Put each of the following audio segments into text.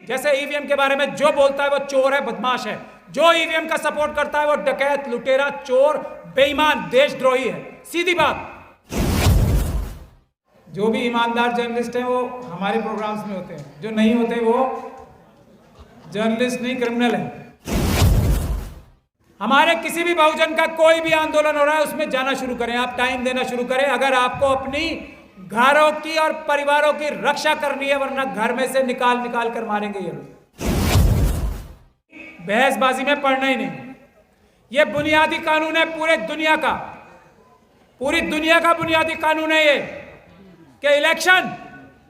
जैसे ईवीएम के बारे में जो बोलता है वो चोर है, बदमाश है। जो ईवीएम का सपोर्ट करता है वो डकैत, लुटेरा, चोर, बेईमान, देशद्रोही है। सीधी बात। जो भी ईमानदार जर्नलिस्ट हैं वो हमारे प्रोग्राम्स में होते हैं, जो नहीं होते वो जर्नलिस्ट नहीं, क्रिमिनल है। हमारे किसी भी बहुजन का कोई भी आंदोलन हो रहा है उसमें जाना शुरू करें, आप टाइम देना शुरू करें। अगर आपको अपनी घरों की और परिवारों की रक्षा करनी है, वरना घर में से निकाल निकाल कर मारेंगे ये लोग। बहसबाजी में पड़ना ही नहीं। ये बुनियादी कानून है पूरे दुनिया का, पूरी दुनिया का बुनियादी कानून है ये, कि इलेक्शन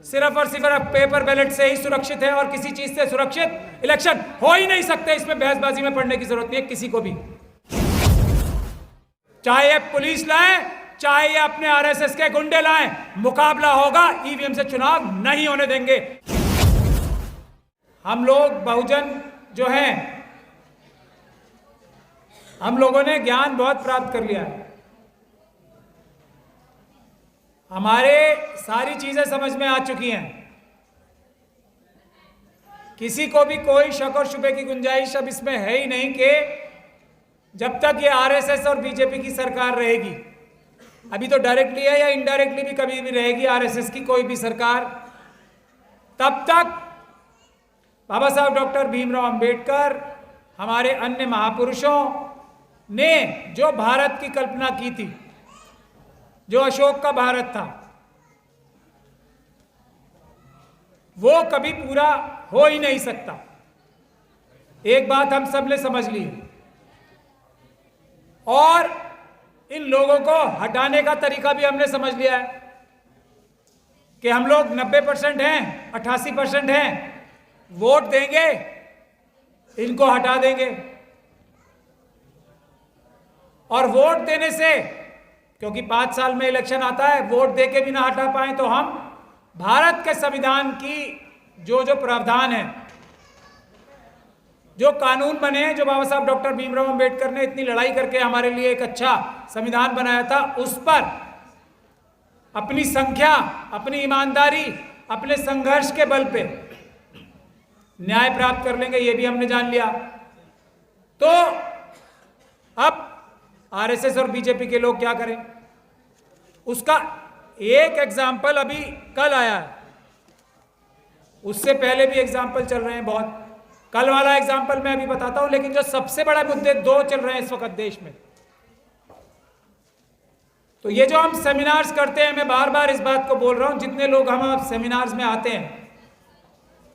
सिर्फ और सिर्फ पेपर बैलेट से ही सुरक्षित है और किसी चीज से सुरक्षित इलेक्शन हो ही नहीं सकते। इसमें बहसबाजी में पड़ने की जरूरत नहीं है किसी को भी। चाहे ये पुलिस लाए, चाहे ये अपने आरएसएस के गुंडे लाएं, मुकाबला होगा। ईवीएम से चुनाव नहीं होने देंगे। हम लोग बहुजन जो हैं, हम लोगों ने ज्ञान बहुत प्राप्त कर लिया है। हमारे सारी चीजें समझ में आ चुकी हैं। किसी को भी कोई शक और शुबे की गुंजाइश अब इसमें है ही नहीं कि जब तक ये आरएसएस और बीजेपी की सरकार रहेगी, अभी तो डायरेक्टली है या इनडायरेक्टली भी कभी भी रहेगी आरएसएस की कोई भी सरकार, तब तक बाबा साहब डॉक्टर भीमराव अंबेडकर, हमारे अन्य महापुरुषों ने जो भारत की कल्पना की थी, जो अशोक का भारत था, वो कभी पूरा हो ही नहीं सकता। एक बात हम सब ने समझ ली है, और इन लोगों को हटाने का तरीका भी हमने समझ लिया है कि हम लोग 90% हैं, 88% हैं, वोट देंगे, इनको हटा देंगे। और वोट देने से, क्योंकि 5 साल में इलेक्शन आता है, वोट देके भी ना हटा पाए तो हम भारत के संविधान की जो प्रावधान है, जो कानून बने हैं, जो बाबा साहब डॉक्टर भीमराव अंबेडकर ने इतनी लड़ाई करके हमारे लिए एक अच्छा संविधान बनाया था, उस पर अपनी संख्या, अपनी ईमानदारी, अपने संघर्ष के बल पे न्याय प्राप्त कर लेंगे, ये भी हमने जान लिया। तो अब आरएसएस और बीजेपी के लोग क्या करें, उसका एक एग्जाम्पल अभी कल आया है। उससे पहले भी एग्जाम्पल चल रहे हैं बहुत। कल वाला एग्जाम्पल मैं अभी बताता हूं, लेकिन जो सबसे बड़ा मुद्दे 2 चल रहे हैं इस वक्त देश में। तो ये जो हम सेमिनार्स करते हैं, मैं बार बार इस बात को बोल रहा हूं, जितने लोग हम सेमिनार्स में आते हैं,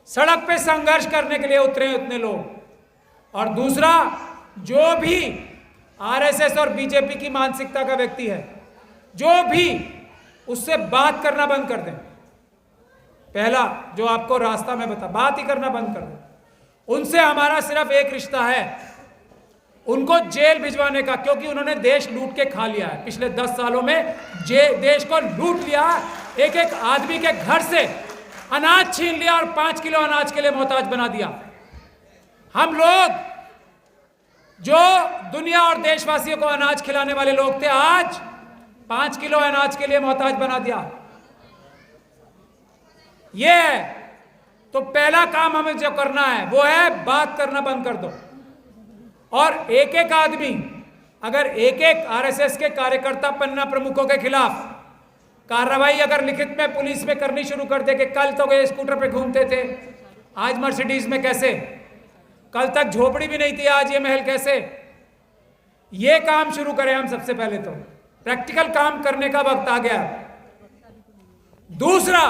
सड़क पे संघर्ष करने के लिए उतरे उतने लोग। और दूसरा, जो भी आरएसएस और बीजेपी की मानसिकता का व्यक्ति है, जो भी, उससे बात करना बंद कर दें। पहला जो आपको रास्ता में बता, बात ही करना बंद कर दें। उनसे हमारा सिर्फ एक रिश्ता है, उनको जेल भिजवाने का, क्योंकि उन्होंने देश लूट के खा लिया है। पिछले 10 सालों में देश को लूट लिया, एक एक आदमी के घर से अनाज छीन लिया और 5 किलो अनाज के लिए मोहताज बना दिया। हम लोग जो दुनिया और देशवासियों को अनाज खिलाने वाले लोग थे, आज 5 किलो अनाज के लिए मोहताज बना दिया। ये है। तो पहला काम हमें जो करना है वो है बात करना बंद कर दो। और एक एक आदमी, अगर एक एक आरएसएस के कार्यकर्ता, पन्ना प्रमुखों के खिलाफ कार्रवाई अगर लिखित में पुलिस में करनी शुरू कर दे कि कल तो ये स्कूटर पे घूमते थे, आज मर्सिडीज में कैसे, कल तक झोपड़ी भी नहीं थी, आज ये महल कैसे, ये काम शुरू करें हम सबसे पहले। तो प्रैक्टिकल काम करने का वक्त आ गया। दूसरा,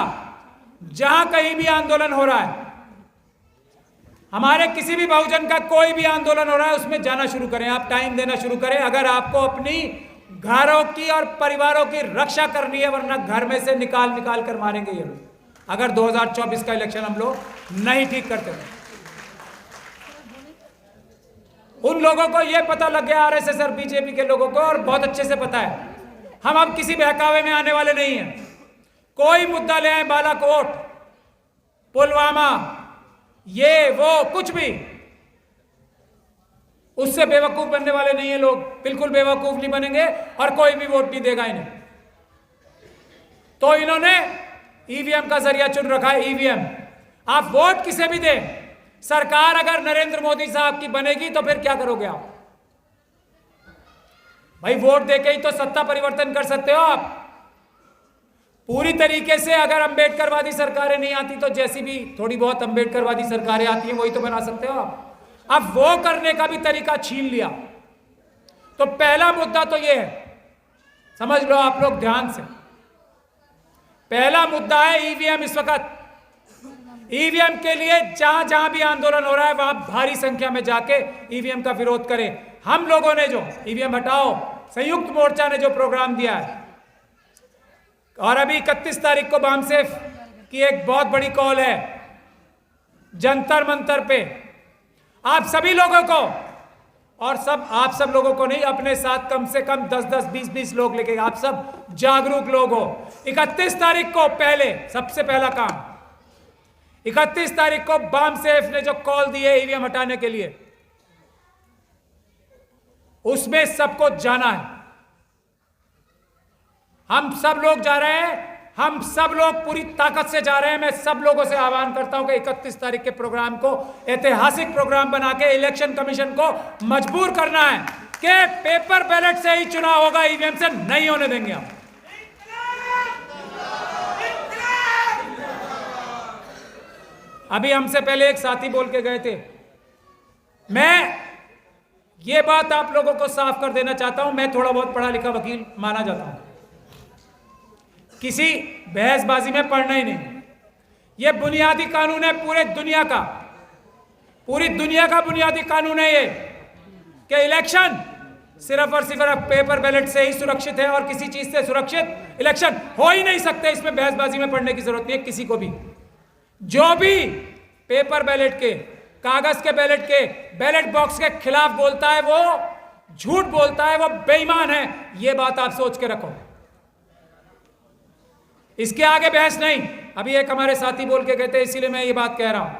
जहां कहीं भी आंदोलन हो रहा है, हमारे किसी भी बहुजन का कोई भी आंदोलन हो रहा है, उसमें जाना शुरू करें, आप टाइम देना शुरू करें। अगर आपको अपनी घरों की और परिवारों की रक्षा करनी है, वरना घर में से निकाल निकाल कर मारेंगे ये लोग, अगर 2024 का इलेक्शन हम लोग नहीं ठीक करते तो। उन लोगों को यह पता लग गया, आरएसएस और बीजेपी के लोगों को, और बहुत अच्छे से पता है, हम अब किसी बहकावे में आने वाले नहीं हैं। कोई मुद्दा ले आए, बालाकोट, पुलवामा, ये वो कुछ भी, उससे बेवकूफ बनने वाले नहीं है लोग, बिल्कुल बेवकूफ नहीं बनेंगे, और कोई भी वोट नहीं देगा इन्हें। तो इन्होंने ईवीएम का जरिया चुन रखा है। ईवीएम आप वोट किसे भी दें, सरकार अगर नरेंद्र मोदी साहब की बनेगी तो फिर क्या करोगे आप? भाई वोट देके ही तो सत्ता परिवर्तन कर सकते हो आप। पूरी तरीके से अगर अंबेडकरवादी सरकारें नहीं आती तो जैसी भी थोड़ी बहुत अंबेडकरवादी सरकारें आती हैं वही तो बना सकते हो आप। अब वो करने का भी तरीका छीन लिया। तो पहला मुद्दा तो ये है, समझ लो आप लोग ध्यान से। पहला मुद्दा है ईवीएम। इस वक्त ईवीएम के लिए जहां जहां भी आंदोलन हो रहा है वहां भारी संख्या में जाके ईवीएम का विरोध करें। हम लोगों ने जो ईवीएम हटाओ संयुक्त मोर्चा ने जो प्रोग्राम दिया है, और अभी 31 तारीख को बामसेफ की एक बहुत बड़ी कॉल है जंतर मंतर पे। आप सभी लोगों को, और सब आप सब लोगों को नहीं, अपने साथ कम से कम 10-10, 20-20 लोग लेके, आप सब जागरूक लोग हो। 31 तारीख को पहले सबसे पहला काम, 31 तारीख को बामसेफ ने जो कॉल दी है ईवीएम हटाने के लिए, उसमें सबको जाना है। हम सब लोग जा रहे हैं, हम सब लोग पूरी ताकत से जा रहे हैं। मैं सब लोगों से आह्वान करता हूं कि 31 तारीख के प्रोग्राम को ऐतिहासिक प्रोग्राम बना के इलेक्शन कमीशन को मजबूर करना है कि पेपर बैलेट से ही चुनाव होगा, ईवीएम से नहीं होने देंगे हम। अभी हमसे पहले एक साथी बोल के गए थे, मैं ये बात आप लोगों को साफ कर देना चाहता हूं, मैं थोड़ा बहुत पढ़ा लिखा वकील माना जाता हूं, किसी बहसबाजी में पढ़ना ही नहीं। ये बुनियादी कानून है पूरी दुनिया का बुनियादी कानून है ये, कि इलेक्शन सिर्फ और सिर्फ पेपर बैलेट से ही सुरक्षित है और किसी चीज से सुरक्षित इलेक्शन हो ही नहीं सकते। इसमें बहसबाजी में पढ़ने की जरूरत नहीं है किसी को भी। जो भी पेपर बैलेट के, कागज के बैलेट के, बैलेट बॉक्स के खिलाफ बोलता है वो झूठ बोलता है, वो बेईमान है। ये बात आप सोच के रखो, इसके आगे बहस नहीं। अभी एक हमारे साथी बोल के कहते, इसीलिए मैं ये बात कह रहा हूं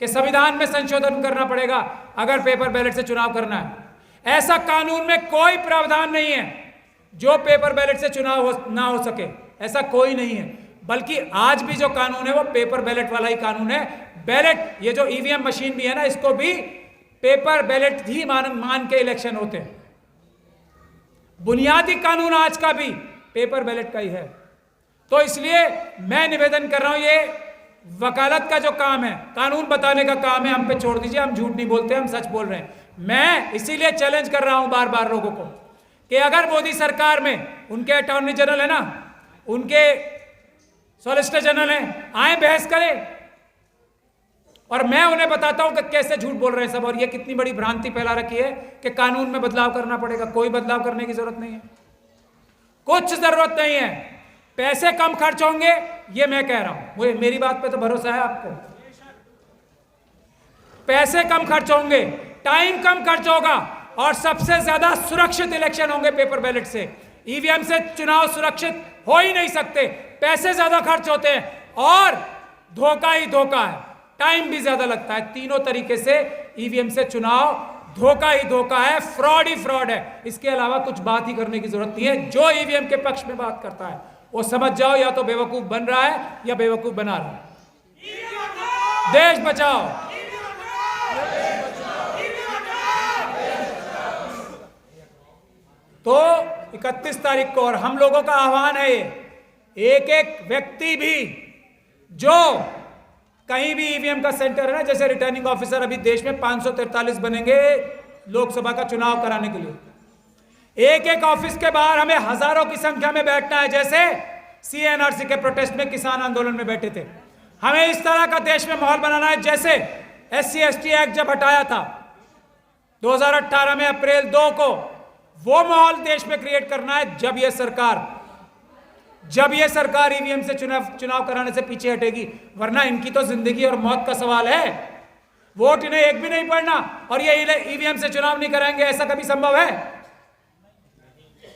कि संविधान में संशोधन करना पड़ेगा अगर पेपर बैलेट से चुनाव करना है। ऐसा कानून में कोई प्रावधान नहीं है जो पेपर बैलेट से चुनाव ना हो सके, ऐसा कोई नहीं है। बल्कि आज भी जो कानून है वो पेपर बैलेट वाला ही कानून है। बैलेट, ये जो ईवीएम मशीन भी है ना, इसको भी पेपर बैलेट ही मान के इलेक्शन होते हैं। बुनियादी कानून आज का भी पेपर बैलेट का ही है। तो इसलिए मैं निवेदन कर रहा हूं, ये वकालत का जो काम है, कानून बताने का काम है, हम पे छोड़ दीजिए। हम झूठ नहीं बोलते, हम सच बोल रहे हैं। मैं इसीलिए चैलेंज कर रहा हूं बार बार लोगों को कि अगर मोदी सरकार में उनके अटॉर्नी जनरल है ना, उनके सॉलिसिटर जनरल हैं, आए बहस करें और मैं उन्हें बताता हूं कि कैसे झूठ बोल रहे हैं सब, और ये कितनी बड़ी भ्रांति फैला रखी है कि कानून में बदलाव करना पड़ेगा। कोई बदलाव करने की जरूरत नहीं है, कुछ जरूरत नहीं है। पैसे कम खर्च होंगे, ये मैं कह रहा हूं, मुझे मेरी बात पे तो भरोसा है आपको। पैसे कम खर्च होंगे, टाइम कम खर्च होगा, और सबसे ज्यादा सुरक्षित इलेक्शन होंगे पेपर बैलेट से। ईवीएम से चुनाव सुरक्षित हो ही नहीं सकते, पैसे ज्यादा खर्च होते हैं और धोखा ही धोखा है, टाइम भी ज्यादा लगता है। तीनों तरीके से ईवीएम से चुनाव धोखा ही धोखा है, फ्रॉड ही फ्रॉड है। इसके अलावा कुछ बात ही करने की जरूरत नहीं है। जो ईवीएम के पक्ष में बात करता है वो समझ जाओ, या तो बेवकूफ बन रहा है या बेवकूफ बना रहा है। देश बचाओ, तो 31 तारीख को, और हम लोगों का आह्वान है, एक एक व्यक्ति भी जो कहीं भी ईवीएम का सेंटर है ना, जैसे रिटर्निंग ऑफिसर, अभी देश में 543 बनेंगे लोकसभा का चुनाव कराने के लिए। एक एक ऑफिस के बाहर हमें हजारों की संख्या में बैठना है, जैसे सीएनआरसी के प्रोटेस्ट में किसान आंदोलन में बैठे थे। हमें इस तरह का देश में माहौल बनाना है, जैसे SC/ST एक्ट जब हटाया था 2018 में अप्रैल 2 को, वो माहौल देश में क्रिएट करना है। जब यह सरकार ईवीएम से चुनाव कराने से पीछे हटेगी, वरना इनकी तो जिंदगी और मौत का सवाल है। वोट इन्हें एक भी नहीं पड़ना और ये ईवीएम से चुनाव नहीं कराएंगे, ऐसा कभी संभव है?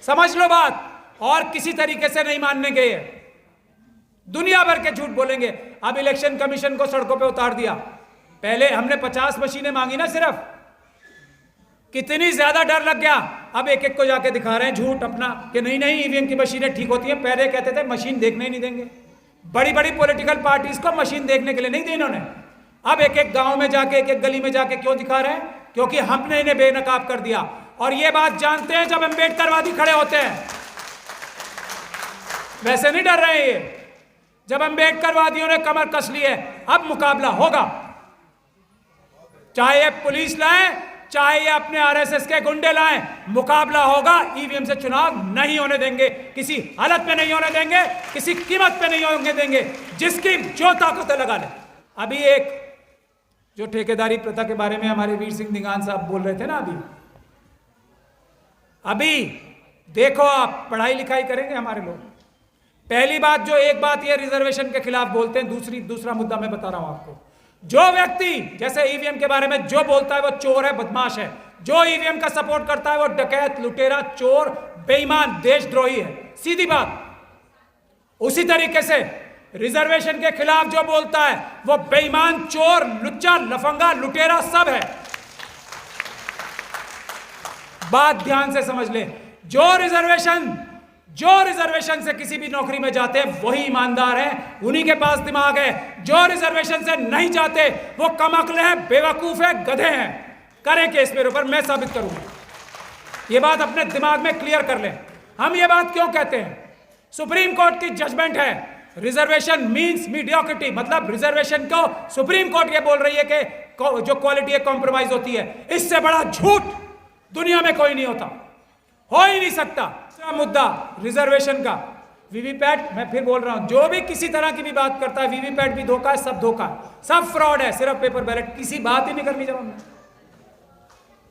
समझ लो बात, और किसी तरीके से नहीं मानने के। दुनिया भर के झूठ बोलेंगे। अब इलेक्शन कमीशन को सड़कों पे उतार दिया। पहले हमने 50 मशीनें मांगी ना सिर्फ, कितनी ज्यादा डर लग गया। अब एक एक को जाके दिखा रहे हैं झूठ अपना कि नहीं नहीं ईवीएम की मशीनें ठीक होती हैं। पहले कहते थे मशीन देखने ही नहीं देंगे, बड़ी बड़ी पॉलिटिकल पार्टीज को मशीन देखने के लिए नहीं दी इन्होंने। अब एक एक गांव में जाके, एक एक गली में जाके क्यों दिखा रहे हैं? क्योंकि हमने इन्हें बेनकाब कर दिया। और ये बात जानते हैं जब अम्बेडकरवादी खड़े होते हैं, वैसे नहीं डर रहे हैं ये। जब अम्बेडकरवादियों ने कमर कस ली है, अब मुकाबला होगा। चाहे पुलिस लाए, चाहे ये अपने आरएसएस के गुंडे लाएं, मुकाबला होगा। ईवीएम से चुनाव नहीं होने देंगे, किसी हालत में नहीं होने देंगे, किसी कीमत पे नहीं होने देंगे। जिसकी जो ताकत लगा ले। अभी एक जो ठेकेदारी प्रथा के बारे में हमारे वीर सिंह दिगान साहब बोल रहे थे ना, अभी देखो, आप पढ़ाई लिखाई करेंगे हमारे लोग। पहली बात, जो एक बात ये रिजर्वेशन के खिलाफ बोलते हैं, दूसरा मुद्दा मैं बता रहा हूं आपको। जो व्यक्ति जैसे ईवीएम के बारे में जो बोलता है वो चोर है, बदमाश है। जो ईवीएम का सपोर्ट करता है वो डकैत, लुटेरा, चोर, बेईमान, देशद्रोही है। सीधी बात। उसी तरीके से रिजर्वेशन के खिलाफ जो बोलता है वो बेईमान, चोर, लुच्चा, लफंगा, लुटेरा सब है। बात ध्यान से समझ ले। जो रिजर्वेशन से किसी भी नौकरी में जाते हैं वही ईमानदार हैं, उन्हीं के पास दिमाग है। जो रिजर्वेशन से नहीं जाते वो कमअक्ल है, बेवकूफ है, गधे हैं। करें केस मेरे ऊपर, मैं साबित करूंगा। ये बात अपने दिमाग में क्लियर कर लें। हम ये बात क्यों कहते हैं? सुप्रीम कोर्ट की जजमेंट है, रिजर्वेशन मींस मीडियोक्रिटी, मतलब रिजर्वेशन को सुप्रीम कोर्ट ये बोल रही है कि जो क्वालिटी है कॉम्प्रोमाइज होती है। इससे बड़ा झूठ दुनिया में कोई नहीं होता, हो ही नहीं सकता। मुद्दा रिजर्वेशन का, वीवीपैट, मैं फिर बोल रहा हूं, जो भी किसी तरह की भी बात करता है, वीवीपैट भी धोखा है, सब धोखा है, सब फ्रॉड है, सिर्फ पेपर बैलेट, किसी बात ही नहीं करनी। जब हम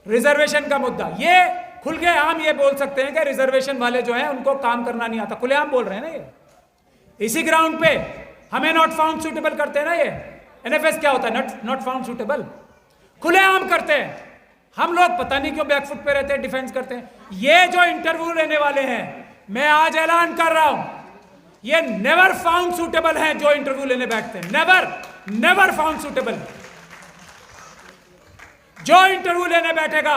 रिजर्वेशन का मुद्दा, ये खुल के आम ये बोल सकते हैं कि रिजर्वेशन वाले जो हैं उनको काम करना नहीं आता, खुलेआम बोल रहे हैं ना ये। इसी ग्राउंड पे हमें नॉट फाउंड सूटेबल करते हैं ना ये। एनएफएस क्या होता है? नॉट फाउंड सूटेबल, खुलेआम करते हैं। हम लोग पता नहीं क्यों बैकफुट पे रहते हैं, डिफेंस करते हैं। ये जो इंटरव्यू लेने वाले हैं, मैं आज ऐलान कर रहा हूं, ये नेवर फाउंड सूटेबल हैं। जो इंटरव्यू लेने बैठते हैं, नेवर फाउंड सूटेबल। जो इंटरव्यू लेने बैठेगा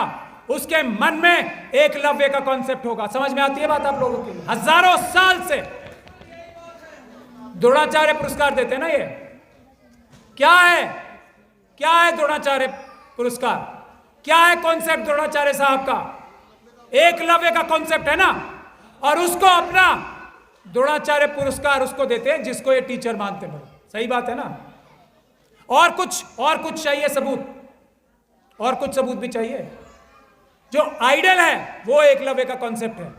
उसके मन में एकलव्य का कॉन्सेप्ट होगा। समझ में आती है बात आप लोगों की? हजारों साल से द्रोणाचार्य पुरस्कार देते हैं ना। ये क्या है द्रोणाचार्य पुरस्कार? क्या है कॉन्सेप्ट द्रोणाचार्य साहब का? एकलव्य का कॉन्सेप्ट है ना। और उसको अपना द्रोणाचार्य पुरस्कार उसको देते हैं जिसको ये टीचर मानते हैं। सही बात है ना। और कुछ चाहिए सबूत, और कुछ सबूत भी चाहिए। जो आइडल है वो एकलव्य का कॉन्सेप्ट है।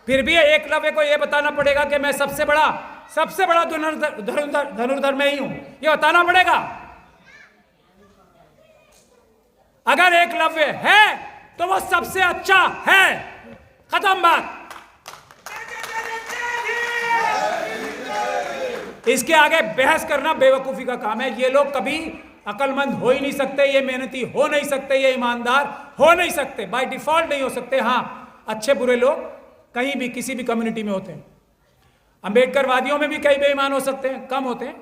फिर भी एकलव्य को यह बताना पड़ेगा कि मैं सबसे बड़ा धनुर्धर मैं ही हूं, ये बताना पड़ेगा। अगर एकलव्य है तो वो सबसे अच्छा है, खत्म बात। इसके आगे बहस करना बेवकूफी का काम है। ये लोग कभी अक्लमंद हो ही नहीं सकते, ये मेहनती हो नहीं सकते, ये ईमानदार हो नहीं सकते, बाय डिफॉल्ट नहीं हो सकते। हाँ, अच्छे बुरे लोग कहीं भी किसी भी कम्युनिटी में होते हैं। अम्बेडकरवादियों में भी कई बेईमान हो सकते हैं, कम होते हैं,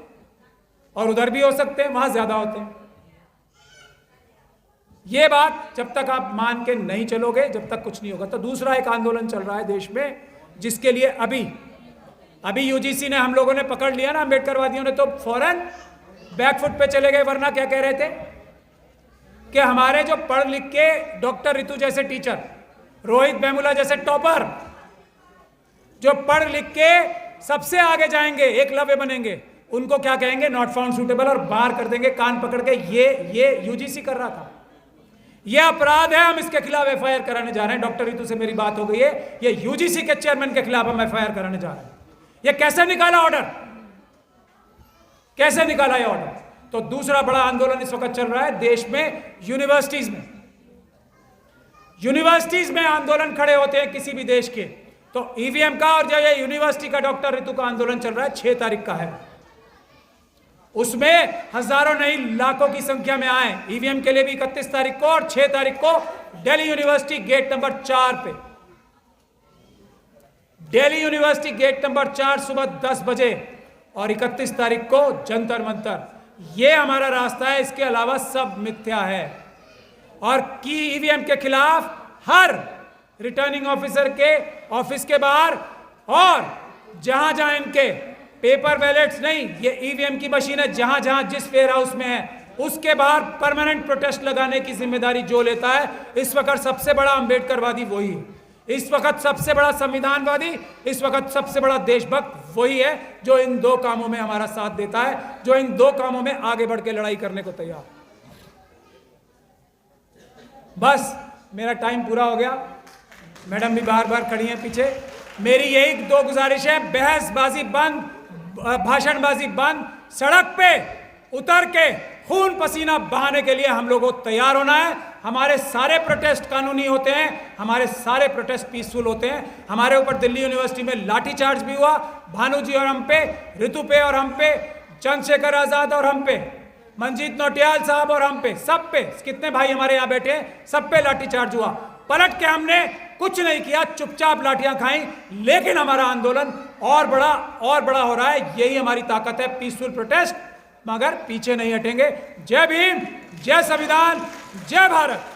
और उधर भी हो सकते हैं, वहां ज्यादा होते हैं। ये बात जब तक आप मान के नहीं चलोगे, जब तक कुछ नहीं होगा। तो दूसरा एक आंदोलन चल रहा है देश में, जिसके लिए अभी यूजीसी ने, हम लोगों ने पकड़ लिया ना, अम्बेडकरवादियों ने तो फौरन बैकफुट पे चले गए। वरना क्या कह रहे थे कि हमारे जो पढ़ लिख के डॉक्टर रितु जैसे टीचर, रोहित वेमुला जैसे टॉपर, जो पढ़ लिख के सबसे आगे जाएंगे, एकलव्य बनेंगे, उनको क्या कहेंगे? नॉट फाउंड सूटेबल, और बाहर कर देंगे कान पकड़ के। ये यूजीसी कर रहा था। ये अपराध है, हम इसके खिलाफ एफआईआर कराने जा रहे हैं। डॉक्टर रितु से मेरी बात हो गई है, ये यूजीसी के चेयरमैन के खिलाफ हम एफआईआर कराने जा रहे हैं। ये कैसे निकाला ऑर्डर? कैसे निकाला ये ऑर्डर? तो दूसरा बड़ा आंदोलन इस वक्त चल रहा है देश में, यूनिवर्सिटीज में आंदोलन खड़े होते हैं किसी भी देश के। तो ईवीएम का और जो ये यूनिवर्सिटी का डॉक्टर रितु का आंदोलन चल रहा है, 6 तारीख का है। उसमें हजारों नहीं लाखों की संख्या में आए। ईवीएम के लिए भी 31 तारीख को और 6 तारीख को दिल्ली यूनिवर्सिटी गेट नंबर 4 पे, दिल्ली यूनिवर्सिटी गेट नंबर 4 सुबह 10 बजे, और 31 तारीख को जंतर मंतर। ये हमारा रास्ता है, इसके अलावा सब मिथ्या है। और की ईवीएम के खिलाफ हर रिटर्निंग ऑफिसर के ऑफिस के बाहर और जहां जहां इनके पेपर बैलेट्स नहीं, ये ईवीएम की मशीन है। जहां जहां जिस वेयर हाउस में है उसके बाहर परमानेंट प्रोटेस्ट लगाने की जिम्मेदारी जो लेता है, इस वक्त सबसे बड़ा अंबेडकरवादी वही है, इस वक्त सबसे बड़ा संविधानवादी, इस वक्त सबसे बड़ा देशभक्त वही है जो इन दो कामों में हमारा साथ देता है, जो इन दो कामों में आगे बढ़ के लड़ाई करने को तैयार। बस मेरा टाइम पूरा हो गया। मैडम भी बार बार खड़ी हैं पीछे। मेरी यही दो गुजारिश है, बहसबाजी बंद, भाषणबाजी बंद, सड़क पे उतर के खून पसीना बहाने के लिए हम लोगों को तैयार होना है। हमारे सारे प्रोटेस्ट कानूनी होते हैं, हमारे सारे प्रोटेस्ट पीसफुल होते हैं। हमारे ऊपर दिल्ली यूनिवर्सिटी में लाठीचार्ज भी हुआ, भानु जी और हम पे, ऋतु पे और हम पे, चंद्रशेखर आजाद और हम पे, मंजीत नौटियाल साहब और हम पे, सब पे, कितने भाई हमारे यहाँ बैठे हैं, सब पे लाठीचार्ज हुआ। पलट के हमने कुछ नहीं किया, चुपचाप लाठियां खाई, लेकिन हमारा आंदोलन और बड़ा हो रहा है। यही हमारी ताकत है, पीसफुल प्रोटेस्ट, मगर पीछे नहीं हटेंगे। जय भीम, जय संविधान, जय भारत।